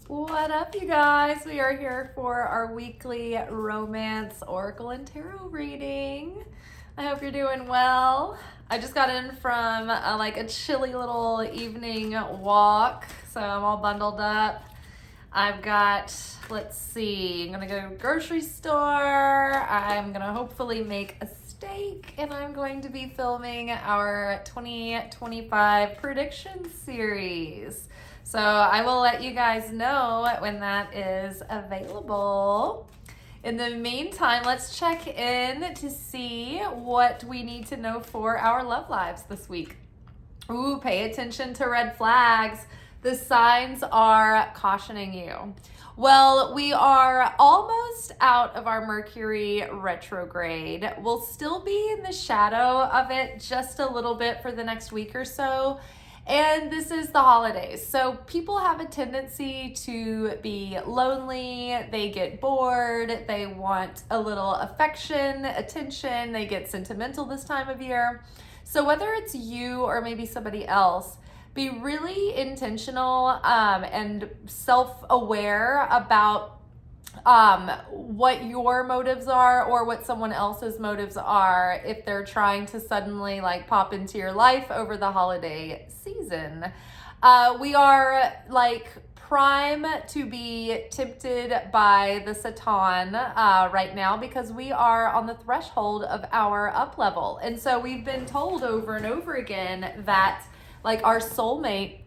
What up, you guys? We are here for our weekly romance oracle and tarot reading. I hope you're doing well. I just got in from a chilly little evening walk, so I'm all bundled up. I've got, let's see, I'm gonna go grocery store. I'm gonna hopefully make a steak, and I'm going to be filming our 2025 prediction series. So I will let you guys know when that is available. In the meantime, let's check in to see what we need to know for our love lives this week. Ooh, pay attention to red flags. The signs are cautioning you. Well, we are almost out of our Mercury retrograde. We'll still be in the shadow of it just a little bit for the next week or so. And this is the holidays. So people have a tendency to be lonely, they get bored, they want a little affection, attention, they get sentimental this time of year. So whether it's you or maybe somebody else, be really intentional and self-aware about what your motives are or what someone else's motives are if they're trying to suddenly pop into your life over the holiday season. We are prime to be tempted by the Satan right now because we are on the threshold of our up level. And so we've been told over and over again that our soulmate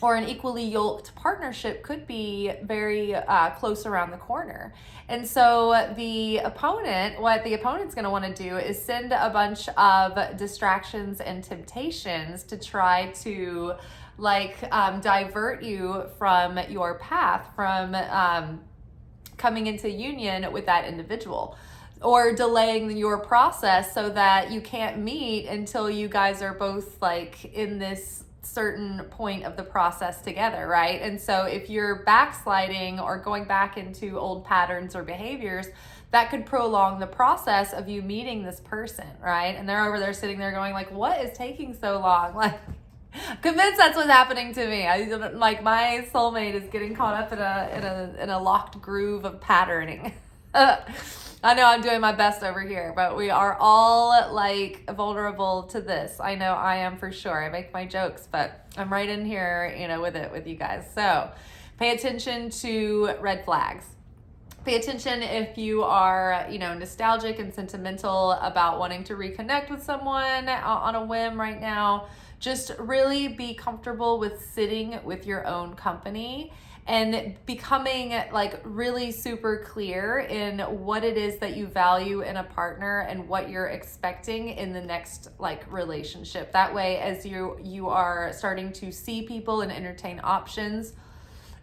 or an equally yoked partnership could be very close around the corner. And so what the opponent's going to want to do is send a bunch of distractions and temptations to try to divert you from your path, from coming into union with that individual, or delaying your process so that you can't meet until you guys are both in this certain point of the process together, right? And so if you're backsliding or going back into old patterns or behaviors, that could prolong the process of you meeting this person, right? And they're over there sitting there going what is taking so long? Convinced that's what's happening to me. My soulmate is getting caught up in a locked groove of patterning. I know I'm doing my best over here, but we are all vulnerable to this. I know I am for sure. I make my jokes, but I'm right in here, with you guys. So pay attention to red flags. Pay attention if you are, nostalgic and sentimental about wanting to reconnect with someone on a whim right now. Just really be comfortable with sitting with your own company and becoming really super clear in what it is that you value in a partner and what you're expecting in the next relationship. That way, as you are starting to see people and entertain options,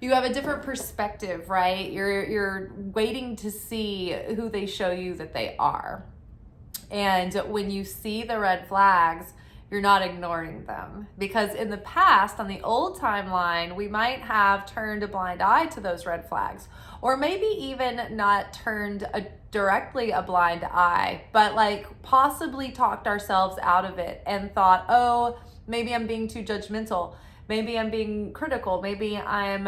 you have a different perspective, right? You're waiting to see who they show you that they are. And when you see the red flags, you're not ignoring them, because in the past, on the old timeline, we might have turned a blind eye to those red flags, or maybe even not turned directly a blind eye, but possibly talked ourselves out of it and thought, oh, maybe I'm being too judgmental. Maybe I'm being critical. Maybe I'm,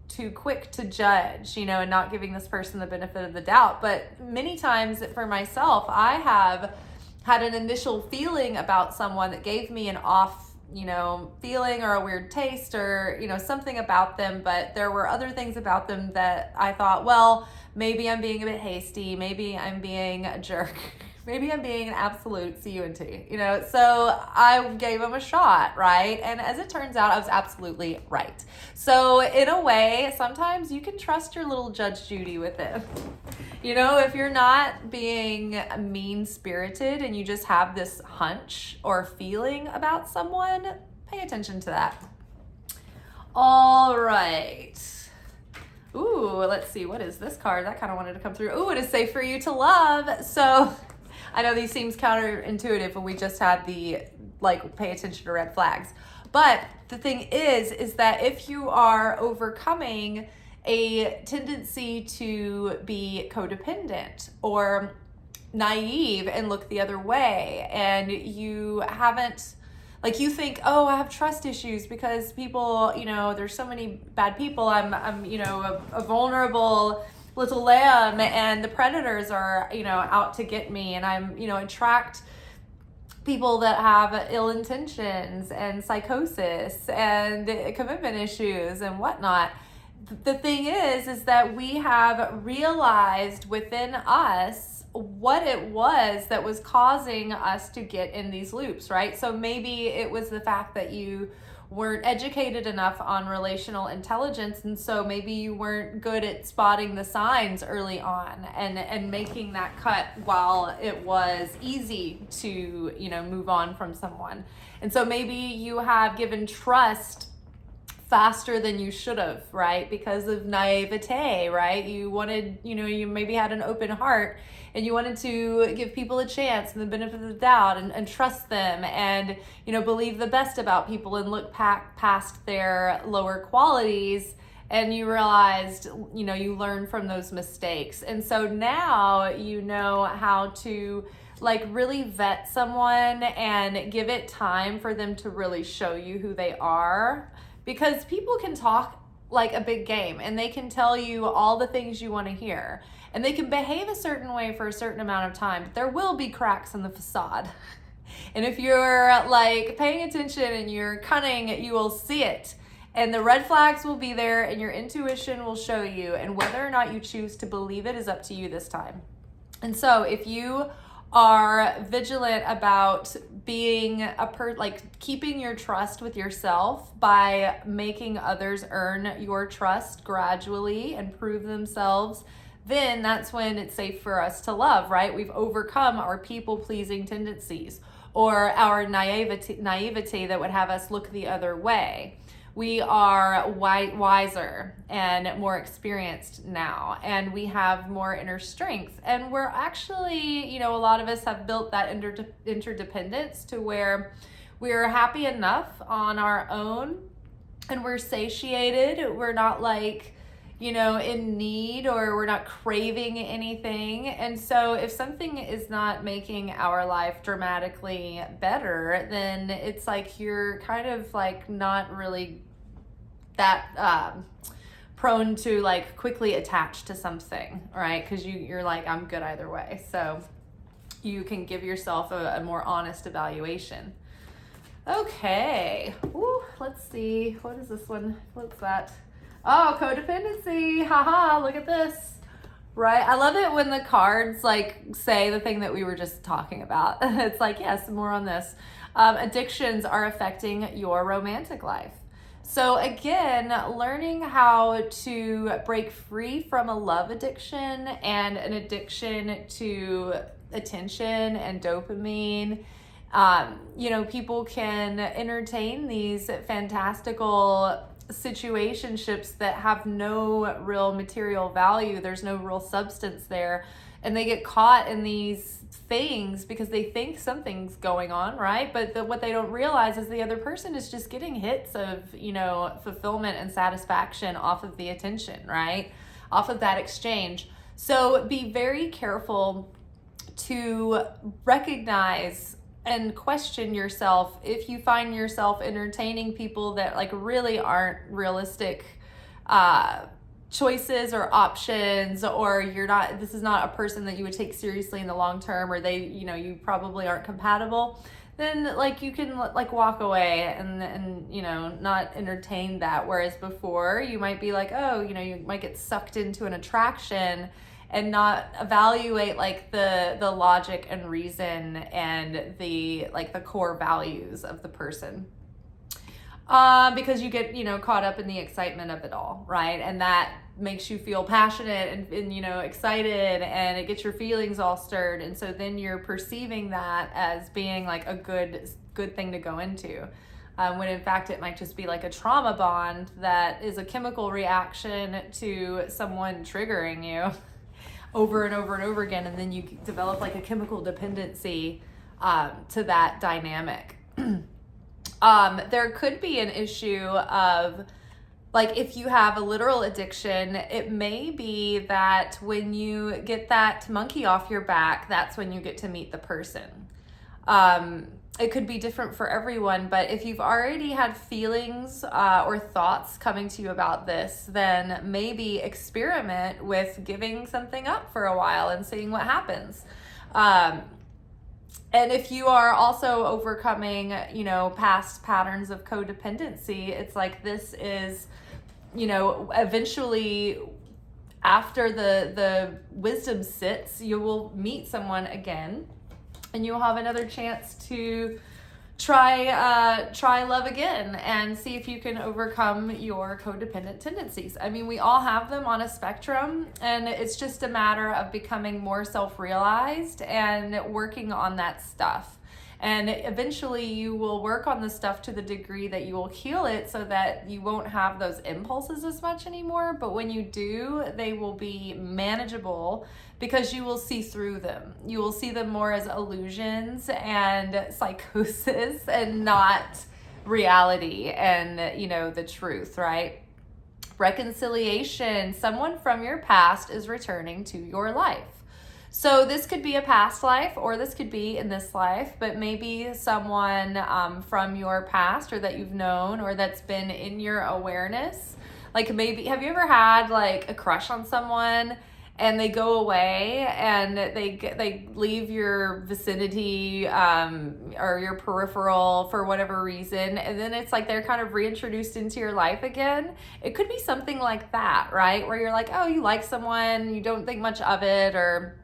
too quick to judge, and not giving this person the benefit of the doubt. But many times for myself, I have had an initial feeling about someone that gave me an off, feeling or a weird taste or, something about them. But there were other things about them that I thought, well, maybe I'm being a bit hasty. Maybe I'm being a jerk. Maybe I'm being an absolute C-U-N-T, So I gave him a shot, right? And as it turns out, I was absolutely right. So in a way, sometimes you can trust your little Judge Judy with it. If you're not being mean-spirited and you just have this hunch or feeling about someone, pay attention to that. All right. Ooh, let's see. What is this card? That kind of wanted to come through. Ooh, it is safe for you to love. So I know these seems counterintuitive when we just had the pay attention to red flags. But the thing is that if you are overcoming a tendency to be codependent or naive and look the other way, and you haven't Like you think, oh, I have trust issues because people, there's so many bad people. I'm a vulnerable little lamb, and the predators are, out to get me, and I'm, attract people that have ill intentions and psychosis and commitment issues and whatnot. The thing is that we have realized within us what it was that was causing us to get in these loops, right? So maybe it was the fact that you weren't educated enough on relational intelligence, and so maybe you weren't good at spotting the signs early on and making that cut while it was easy to move on from someone. And so maybe you have given trust faster than you should have, right? Because of naivete, right? You wanted, you maybe had an open heart and you wanted to give people a chance and the benefit of the doubt and trust them and, believe the best about people and look past their lower qualities. And you realized, you learned from those mistakes. And so now you know how to really vet someone and give it time for them to really show you who they are. Because people can talk like a big game and they can tell you all the things you want to hear. And they can behave a certain way for a certain amount of time, but there will be cracks in the facade. And if you're paying attention and you're cunning, you will see it. And the red flags will be there and your intuition will show you. And whether or not you choose to believe it is up to you this time. And so if you are vigilant about being keeping your trust with yourself by making others earn your trust gradually and prove themselves, then that's when it's safe for us to love, right? We've overcome our people-pleasing tendencies or our naivety that would have us look the other way. We are wiser and more experienced now, and we have more inner strength. And we're actually, a lot of us have built that interdependence to where we're happy enough on our own and we're satiated. We're not in need, or we're not craving anything. And so if something is not making our life dramatically better, then it's you're kind of not really that prone to quickly attach to something, right? Because you're I'm good either way. So you can give yourself a more honest evaluation. Okay. Ooh, let's see. What is this one? What's that? Oh, codependency. Haha, look at this. Right? I love it when the cards say the thing that we were just talking about. It's yes, more on this. Addictions are affecting your romantic life. So again, learning how to break free from a love addiction and an addiction to attention and dopamine. People can entertain these fantastical situationships that have no real material value. There's no real substance there. And they get caught in these things because they think something's going on, right? But what they don't realize is the other person is just getting hits of, fulfillment and satisfaction off of the attention, right? Off of that exchange. So be very careful to recognize and question yourself if you find yourself entertaining people that really aren't realistic choices or options, or this is not a person that you would take seriously in the long term, or they, you probably aren't compatible. Then you can walk away and not entertain that. Whereas before you might be you might get sucked into an attraction and not evaluate the logic and reason and the core values of the person. Because you get, caught up in the excitement of it all, right? And that makes you feel passionate and excited, and it gets your feelings all stirred. And so then you're perceiving that as being a good thing to go into. When in fact it might just be a trauma bond that is a chemical reaction to someone triggering you over and over and over again. And then you develop a chemical dependency to that dynamic. There could be an issue of if you have a literal addiction, it may be that when you get that monkey off your back, that's when you get to meet the person. it could be different for everyone, but if you've already had feelings or thoughts coming to you about this, then maybe experiment with giving something up for a while and seeing what happens. And if you are also overcoming, past patterns of codependency, it's like this is, eventually after the wisdom sits, you will meet someone again and you'll have another chance to try love again and see if you can overcome your codependent tendencies. I mean, we all have them on a spectrum, and it's just a matter of becoming more self-realized and working on that stuff. And eventually you will work on the stuff to the degree that you will heal it so that you won't have those impulses as much anymore. But when you do, they will be manageable because you will see through them. You will see them more as illusions and psychosis and not reality and, the truth, right? Reconciliation. Someone from your past is returning to your life. So this could be a past life or this could be in this life, but maybe someone from your past or that you've known or that's been in your awareness. Like maybe, have you ever had like a crush on someone and they go away and they leave your vicinity or your peripheral for whatever reason, and then it's like they're kind of reintroduced into your life again? It could be something like that, right? Where you're like, oh, you like someone, you don't think much of it, or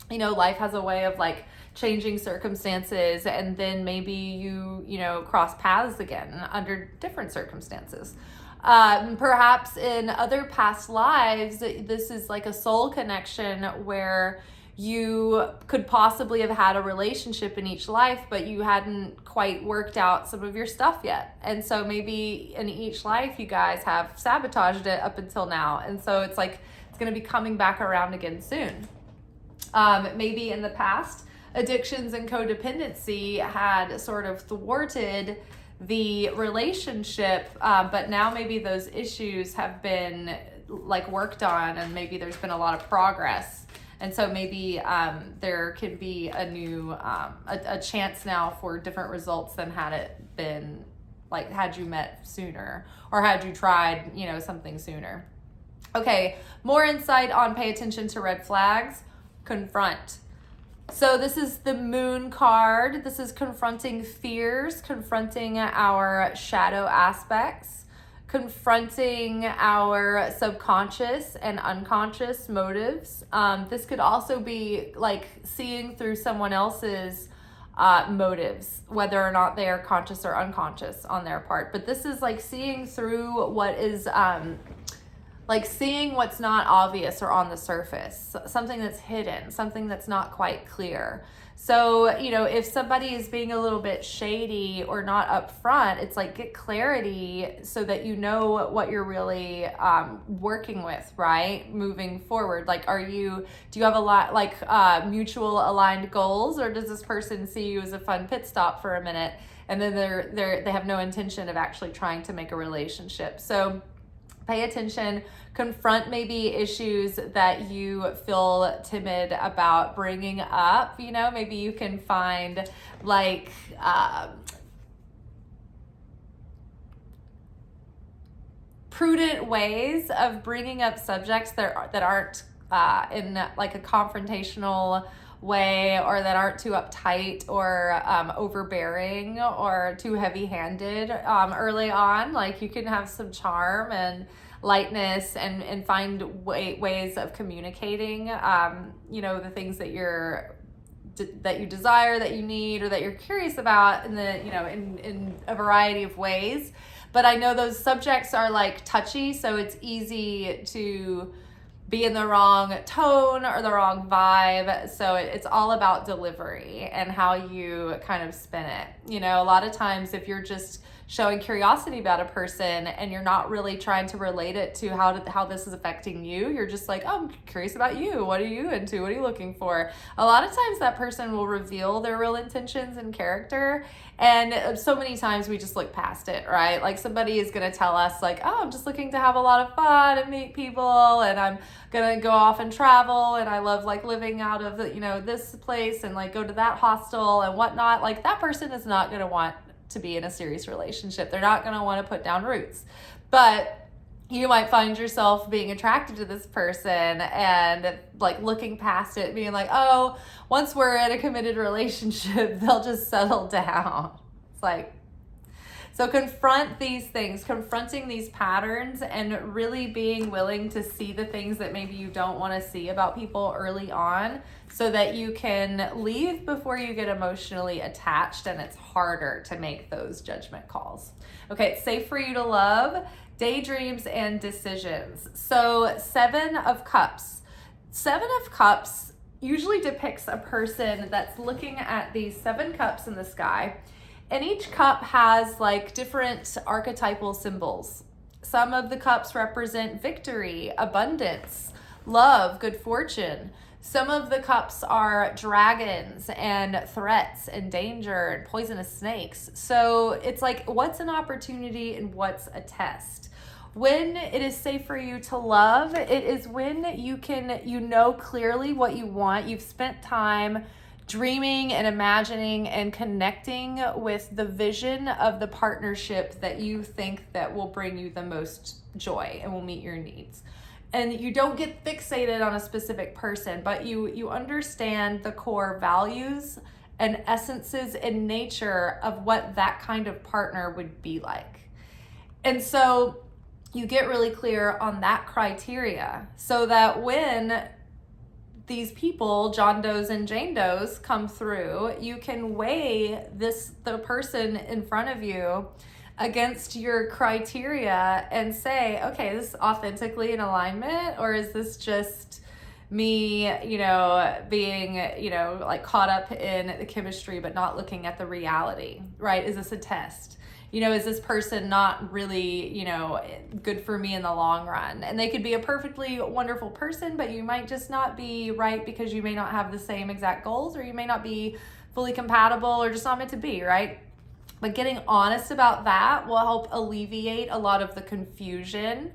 life has a way of like changing circumstances, and then maybe you cross paths again under different circumstances. Perhaps in other past lives, this is like a soul connection where you could possibly have had a relationship in each life, but you hadn't quite worked out some of your stuff yet. And so maybe in each life you guys have sabotaged it up until now. And so it's like it's going to be coming back around again soon. Maybe in the past, addictions and codependency had sort of thwarted the relationship, but now maybe those issues have been like worked on, and maybe there's been a lot of progress. And so maybe there can be a new, a chance now for different results than had it been, like had you met sooner or had you tried, something sooner. Okay, more insight on pay attention to red flags. Confront. So this is the moon card. This is confronting fears, confronting our shadow aspects, confronting our subconscious and unconscious motives. This could also be like seeing through someone else's motives, whether or not they are conscious or unconscious on their part. But this is like seeing through what is like seeing what's not obvious or on the surface, something that's hidden, something that's not quite clear. So, if somebody is being a little bit shady or not upfront, it's like get clarity so that you know what you're really working with, right? Moving forward. Like, do you have a lot like mutual aligned goals, or does this person see you as a fun pit stop for a minute and then they have no intention of actually trying to make a relationship? So pay attention, confront maybe issues that you feel timid about bringing up. Maybe you can find like prudent ways of bringing up subjects that aren't in like a confrontational way, or that aren't too uptight or overbearing or too heavy-handed early on. Like you can have some charm and lightness and find ways of communicating the things that you desire, that you need, or that you're curious about in a variety of ways. But I know those subjects are like touchy, so it's easy to be in the wrong tone or the wrong vibe. So it's all about delivery and how you kind of spin it. A lot of times if you're just showing curiosity about a person and you're not really trying to relate it to how this is affecting you. You're just like, oh, I'm curious about you. What are you into? What are you looking for? A lot of times that person will reveal their real intentions and character. And so many times we just look past it, right? Like somebody is going to tell us like, oh, I'm just looking to have a lot of fun and meet people, and I'm going to go off and travel, and I love like living out of this place and like go to that hostel and whatnot. Like that person is not going to want to be in a serious relationship. They're not going to want to put down roots. But you might find yourself being attracted to this person and like looking past it, being like, oh, once we're in a committed relationship, they'll just settle down. It's like, so confront these things, confronting these patterns, and really being willing to see the things that maybe you don't want to see about people early on, so that you can leave before you get emotionally attached and it's harder to make those judgment calls. Okay, it's safe for you to love, daydreams, and decisions. So 7 of Cups. 7 of Cups usually depicts a person that's looking at these 7 cups in the sky. And each cup has like different archetypal symbols. Some of the cups represent victory, abundance, love, good fortune. Some of the cups are dragons and threats and danger and poisonous snakes. So it's like, what's an opportunity and what's a test? When it is safe for you to love, it is when you know clearly what you want. You've spent time dreaming and imagining and connecting with the vision of the partnership that you think that will bring you the most joy and will meet your needs. And you don't get fixated on a specific person, but you understand the core values and essences and nature of what that kind of partner would be like. And so you get really clear on that criteria, so that when these people, John Does and Jane Does, come through, you can weigh the person in front of you against your criteria and say, okay, is this authentically in alignment, or is this just me, being, like caught up in the chemistry but not looking at the reality, right? Is this a test? Is this person not really, good for me in the long run? And they could be a perfectly wonderful person, but you might just not be right because you may not have the same exact goals, or you may not be fully compatible, or just not meant to be, right? But getting honest about that will help alleviate a lot of the confusion.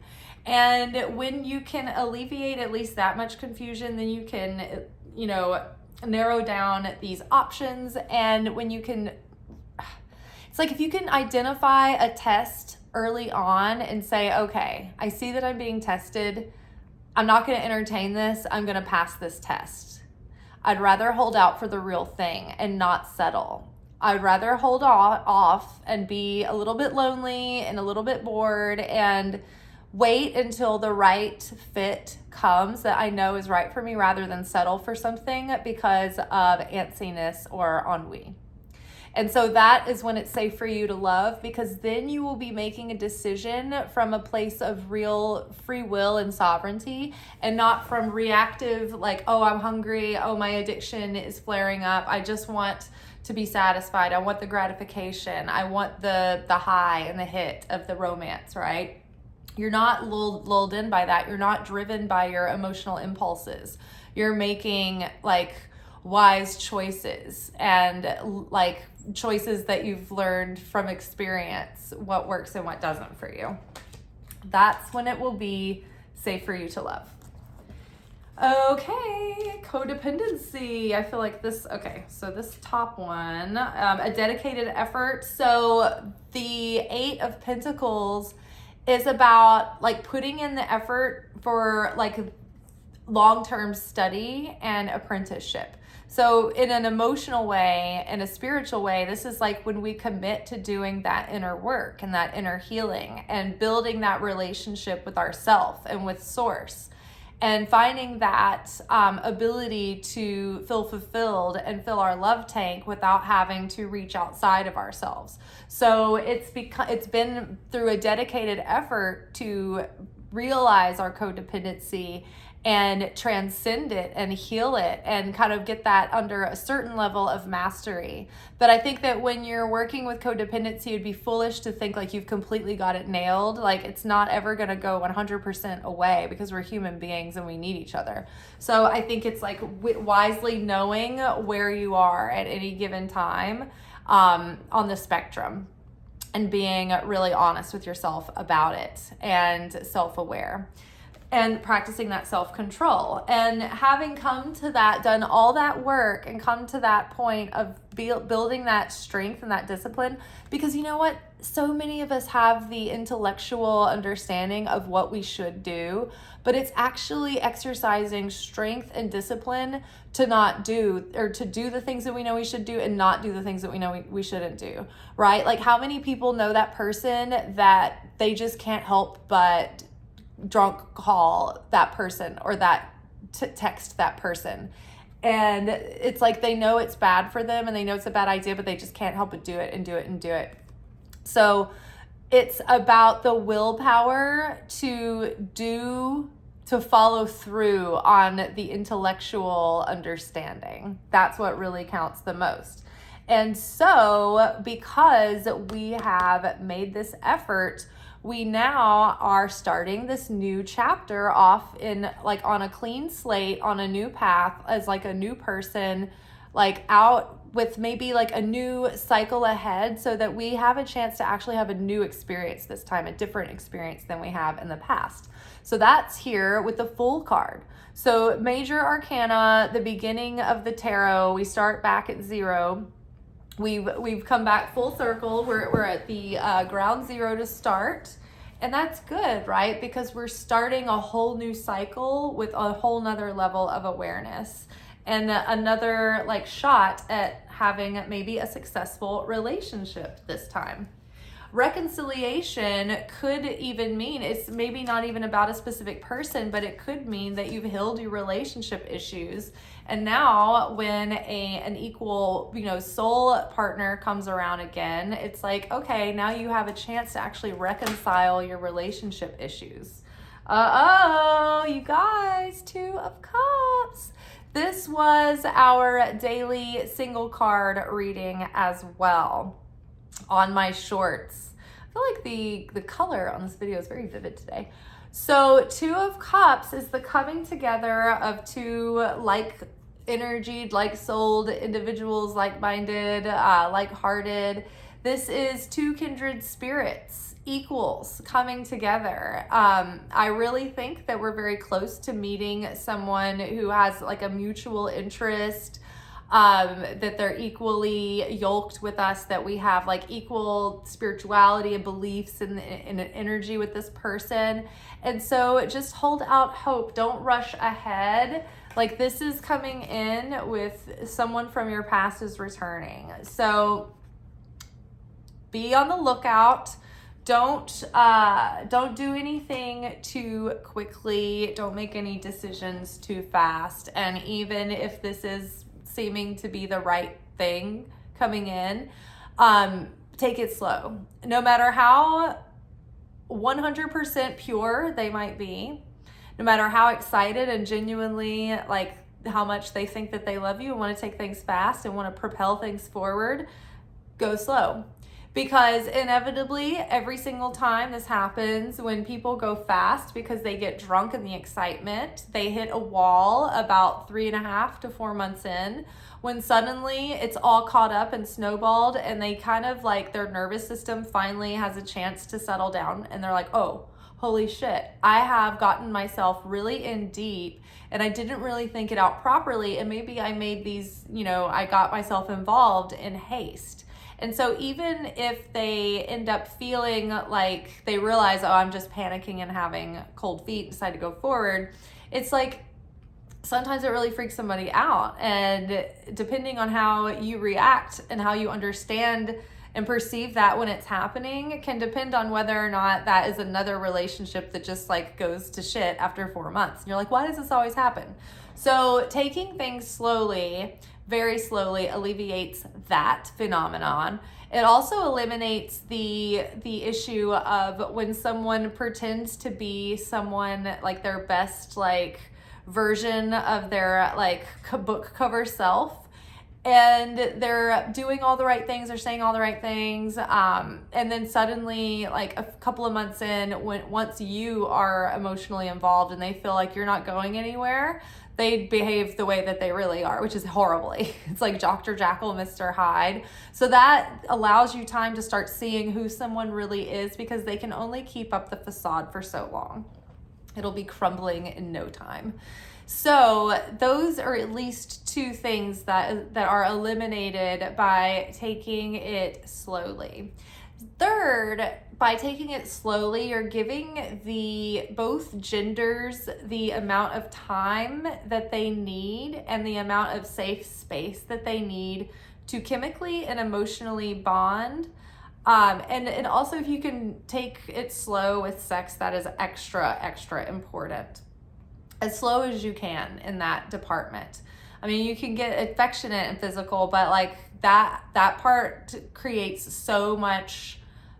And when you can alleviate at least that much confusion, then you can, narrow down these options. And when you can, it's like if you can identify a test early on and say, okay, I see that I'm being tested. I'm not going to entertain this. I'm going to pass this test. I'd rather hold out for the real thing and not settle. I'd rather hold off and be a little bit lonely and a little bit bored and wait until the right fit comes that I know is right for me, rather than settle for something because of antsiness or ennui. And so that is when it's safe for you to love, because then you will be making a decision from a place of real free will and sovereignty, and not from reactive, like, oh, I'm hungry, oh, my addiction is flaring up, I just want to be satisfied, I want the gratification, I want the high and the hit of the romance, right? You're not lulled in by that. You're not driven by your emotional impulses. You're making like wise choices, and like choices that you've learned from experience, what works and what doesn't for you. That's when it will be safe for you to love. Okay, codependency. I feel like this, okay, so this top one, a dedicated effort. So the 8 of Pentacles is about like putting in the effort for like long-term study and apprenticeship. So in an emotional way and a spiritual way, this is like when we commit to doing that inner work and that inner healing and building that relationship with ourself and with Source, and finding that ability to feel fulfilled and fill our love tank without having to reach outside of ourselves. So it's been through a dedicated effort to realize our codependency and transcend it and heal it and kind of get that under a certain level of mastery. But I think that when you're working with codependency, it'd be foolish to think like you've completely got it nailed. Like it's not ever going to go 100% away, because we're human beings and we need each other. So I think it's like wisely knowing where you are at any given time on the spectrum, and being really honest with yourself about it and self-aware, and practicing that self-control, and having come to that, done all that work and come to that point of building that strength and that discipline. Because you know what? So many of us have the intellectual understanding of what we should do, but it's actually exercising strength and discipline to not do, or to do the things that we know we should do and not do the things that we know we shouldn't do, right? Like how many people know that person that they just can't help but drunk call that person, or that text that person, and it's like they know it's bad for them and they know it's a bad idea, but they just can't help but do it and do it and do it. So it's about the willpower to follow through on the intellectual understanding. That's what really counts the most. And so because we have made this effort, we now are starting this new chapter off in like on a clean slate, on a new path, as like a new person, like out with maybe like a new cycle ahead, so that we have a chance to actually have a new experience this time, a different experience than we have in the past. So that's here with the Fool card. So major arcana, the beginning of the tarot, we start back at 0. We've come back full circle. We're at the ground zero to start. And that's good, right? Because we're starting a whole new cycle with a whole nother level of awareness, and another like shot at having maybe a successful relationship this time. Reconciliation could even mean, it's maybe not even about a specific person, but it could mean that you've healed your relationship issues. And now when an equal, soul partner comes around again, it's like, okay, now you have a chance to actually reconcile your relationship issues. You guys, 2 of Cups. This was our daily single card reading as well on my shorts. I feel like the color on this video is very vivid today. So 2 of Cups is the coming together of 2 like-energied, like-souled individuals, like-minded, like-hearted. This is 2 kindred spirits, equals, coming together. I really think that we're very close to meeting someone who has like a mutual interest, that they're equally yoked with us, that we have like equal spirituality and beliefs and energy with this person. And so just hold out hope. Don't rush ahead. Like this is coming in with someone from your past is returning. So be on the lookout. Don't do anything too quickly. Don't make any decisions too fast. And even if this is seeming to be the right thing coming in, take it slow. No matter how 100% pure they might be, no matter how excited and genuinely like how much they think that they love you and want to take things fast and want to propel things forward, go slow. Because inevitably, every single time this happens, when people go fast because they get drunk in the excitement, they hit a wall about 3.5 to 4 months in, when suddenly it's all caught up and snowballed, and they kind of like their nervous system finally has a chance to settle down, and they're like, oh, holy shit, I have gotten myself really in deep and I didn't really think it out properly, and maybe I made these, I got myself involved in haste. And so even if they end up feeling like they realize, oh, I'm just panicking and having cold feet, decide to go forward, it's like sometimes it really freaks somebody out. And depending on how you react and how you understand and perceive that when it's happening, it can depend on whether or not that is another relationship that just like goes to shit after 4 months. And you're like, why does this always happen? So taking things slowly, very slowly, alleviates that phenomenon. It also eliminates the issue of when someone pretends to be someone like their best like version of their like book cover self, and they're doing all the right things, they're saying all the right things, and then suddenly, like a couple of months in, once you are emotionally involved and they feel like you're not going anywhere, they behave the way that they really are, which is horribly. It's like Dr. Jekyll, Mr. Hyde. So that allows you time to start seeing who someone really is, because they can only keep up the facade for so long. It'll be crumbling in no time. So those are at least two things that are eliminated by taking it slowly. Third, by taking it slowly, you're giving both genders the amount of time that they need and the amount of safe space that they need to chemically and emotionally bond. And also, if you can take it slow with sex, that is extra important. As slow as you can in that department. I mean, you can get affectionate and physical, but like that part creates so much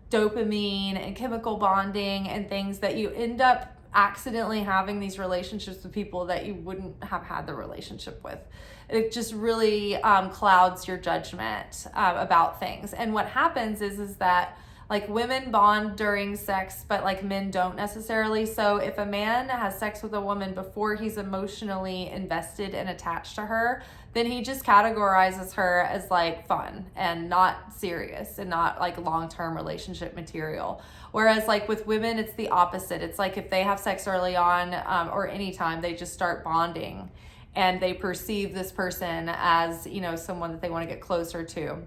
dopamine and chemical bonding and things that you end up accidentally having these relationships with people that you wouldn't have had the relationship with. It just really clouds your judgment about things. And what happens is that like women bond during sex, but like men don't necessarily. So if a man has sex with a woman before he's emotionally invested and attached to her, then he just categorizes her as like fun and not serious and not like long-term relationship material. Whereas like with women, it's the opposite. It's like if they have sex early on or anytime, they just start bonding and they perceive this person as, you know, someone that they want to get closer to.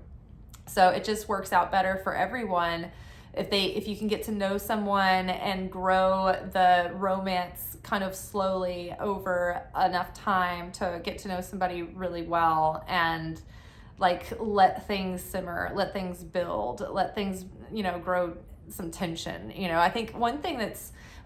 So it just works out better for everyone if you can get to know someone and grow the romance kind of slowly over enough time to get to know somebody really well, and like let things simmer, let things build, let things, you know, grow some tension. You know, I think one thing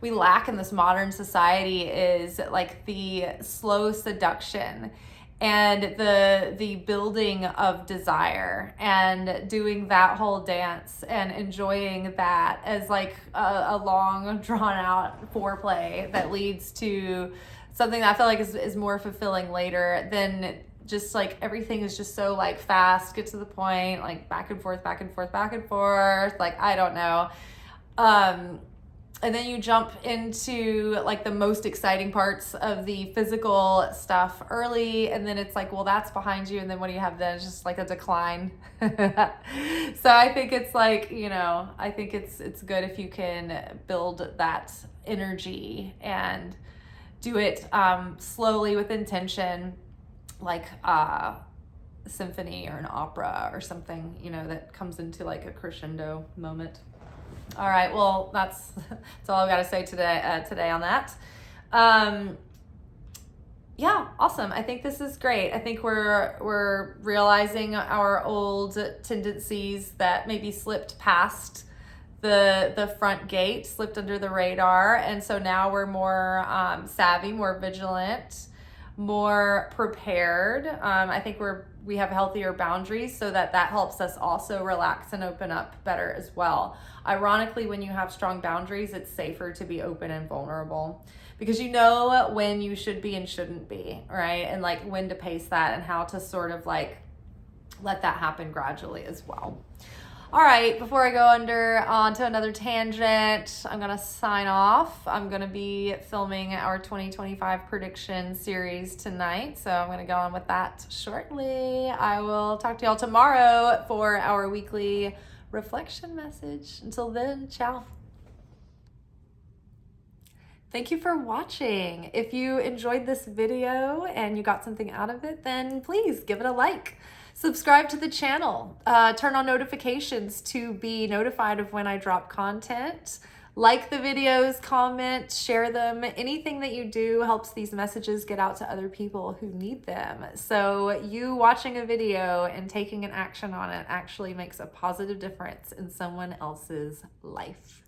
we lack in this modern society is like the slow seduction and the building of desire and doing that whole dance and enjoying that as like a long drawn out foreplay that leads to something that I feel like is more fulfilling later than just like everything is just so like fast, get to the point, like back and forth, like I don't know. And then you jump into like the most exciting parts of the physical stuff early, and then it's like, well, that's behind you, and then what do you have then? It's just like a decline. So I think it's like, you know, I think it's good if you can build that energy and do it slowly with intention, like a symphony or an opera or something, you know, that comes into like a crescendo moment. All right, well, that's all I've got to say today on that. Yeah, awesome. I think this is great. I think we're realizing our old tendencies that maybe slipped past the front gate, slipped under the radar, and so now we're more savvy, more vigilant, more prepared. I think we have healthier boundaries, so that helps us also relax and open up better as well. Ironically, when you have strong boundaries, it's safer to be open and vulnerable because you know when you should be and shouldn't be, right? And like when to pace that and how to sort of like let that happen gradually as well. All right, before I go on to another tangent, I'm going to sign off. I'm going to be filming our 2025 prediction series tonight, so I'm going to go on with that shortly. I will talk to y'all tomorrow for our weekly reflection message. Until then, ciao. Thank you for watching. If you enjoyed this video and you got something out of it, then please give it a like. Subscribe to the channel. Turn on notifications to be notified of when I drop content. Like the videos, comment, share them. Anything that you do helps these messages get out to other people who need them. So you watching a video and taking an action on it actually makes a positive difference in someone else's life.